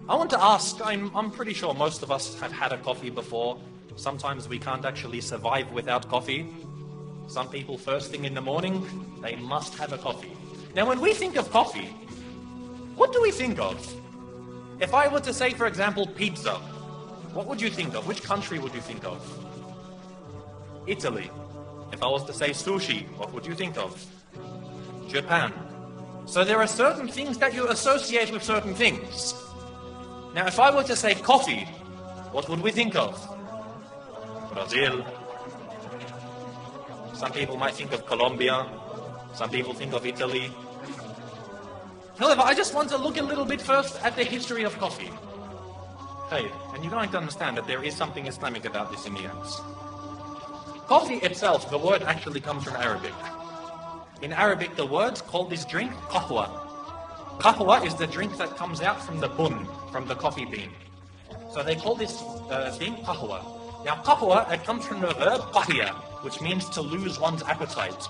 I want to ask, I'm pretty sure most of us have had a coffee before. Sometimes we can't actually survive without coffee. Some people first thing in the morning, they must have a coffee. Now when we think of coffee, what do we think of? If I were to say, for example, pizza, what would you think of? Which country would you think of? Italy. If I was to say sushi, what would you think of? Japan. So there are certain things that you associate with certain things. Now if I were to say coffee, what would we think of? Brazil. Some people might think of Colombia. Some people think of Italy. However, I just want to look a little bit first at the history of coffee. Hey, and you're going to understand that there is something Islamic about this in the end. Coffee itself, the word actually comes from Arabic. In Arabic, the word called this drink, qahwa. Qahwa is the drink that comes out from the bun, from the coffee bean. So they call this thing qahwa. Now qahwa, it comes from the verb qahya, which means to lose one's appetite.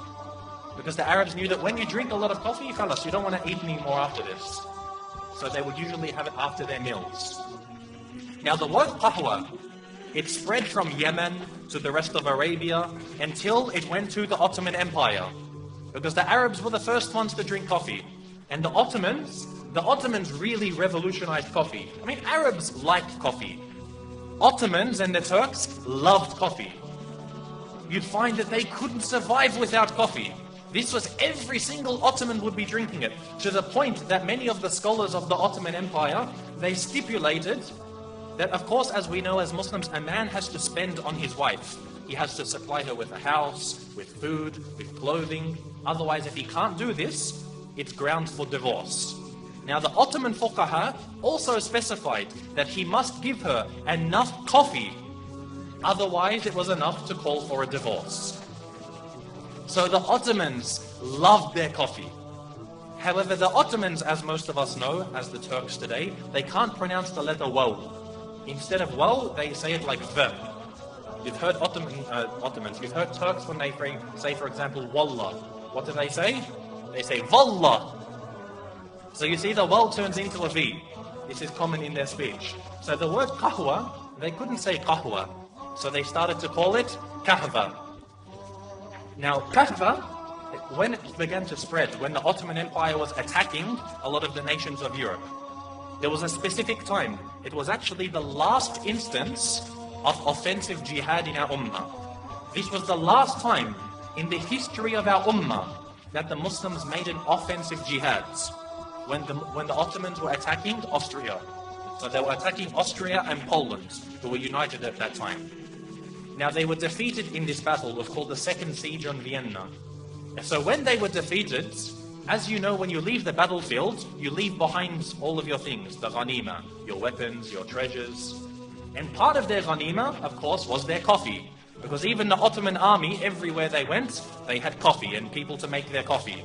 Because the Arabs knew that when you drink a lot of coffee, fellas, you don't want to eat any more after this. So they would usually have it after their meals. Now the word qahwa, it spread from Yemen to the rest of Arabia until it went to the Ottoman Empire. Because the Arabs were the first ones to drink coffee. And the Ottomans really revolutionized coffee. I mean, Arabs liked coffee. Ottomans and the Turks loved coffee. You'd find that they couldn't survive without coffee. This was every single Ottoman would be drinking it, to the point that many of the scholars of the Ottoman Empire, they stipulated that, of course, as we know as Muslims, a man has to spend on his wife. He has to supply her with a house, with food, with clothing. Otherwise, if he can't do this, it's grounds for divorce. Now, the Ottoman fuqaha also specified that he must give her enough coffee. Otherwise, it was enough to call for a divorce. So the Ottomans loved their coffee. However, the Ottomans, as most of us know, as the Turks today, they can't pronounce the letter waw. Instead of waw, they say it like v. You've heard Ottomans, you've heard Turks when they say, for example, wallah. What do they say? They say wallah. So you see the waw turns into a v. This is common in their speech. So the word qahwa, they couldn't say qahwa. So they started to call it kahva. Now, kahva, when it began to spread, when the Ottoman Empire was attacking a lot of the nations of Europe, there was a specific time. It was actually the last instance of offensive jihad in our ummah. This was the last time in the history of our ummah that the Muslims made an offensive jihad, when the Ottomans were attacking Austria. So they were attacking Austria and Poland, who were united at that time. Now they were defeated in this battle, it was called the Second Siege on Vienna. So when they were defeated, as you know, when you leave the battlefield, you leave behind all of your things, the ghanima, your weapons, your treasures. And part of their ghanima, of course, was their coffee. Because even the Ottoman army, everywhere they went, they had coffee and people to make their coffee.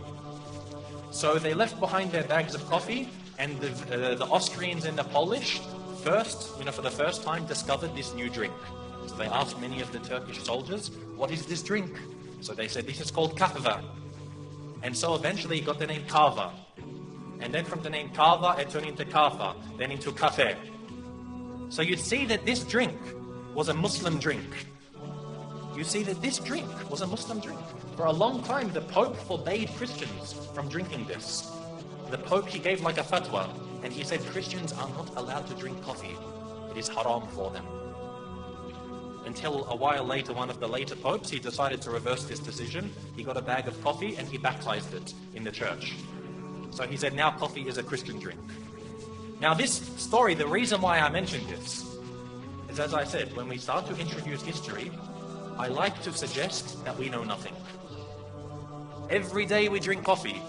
So they left behind their bags of coffee, and the Austrians and the Polish for the first time discovered this new drink. So they asked many of the Turkish soldiers, what is this drink? So they said, this is called kahva. And so eventually it got the name kava. And then from the name kava, it turned into kafa, then into kafe. So you'd see that this drink was a Muslim drink. You see that this drink was a Muslim drink. For a long time, the Pope forbade Christians from drinking this. The Pope, he gave like a fatwa, and he said Christians are not allowed to drink coffee. It is haram for them. Until a while later, one of the later popes, he decided to reverse this decision. He got a bag of coffee and he baptized it in the church. So he said now coffee is a Christian drink. Now this story, the reason why I mentioned this is, as I said, when we start to introduce history, I like to suggest that we know nothing. Every day we drink coffee.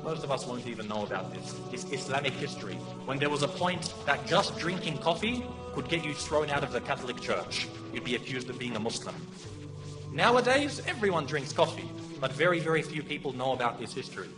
Most of us won't even know about this. It's Islamic history. When there was a point that just drinking coffee could get you thrown out of the Catholic Church. You'd be accused of being a Muslim. Nowadays, everyone drinks coffee, but very, very few people know about this history.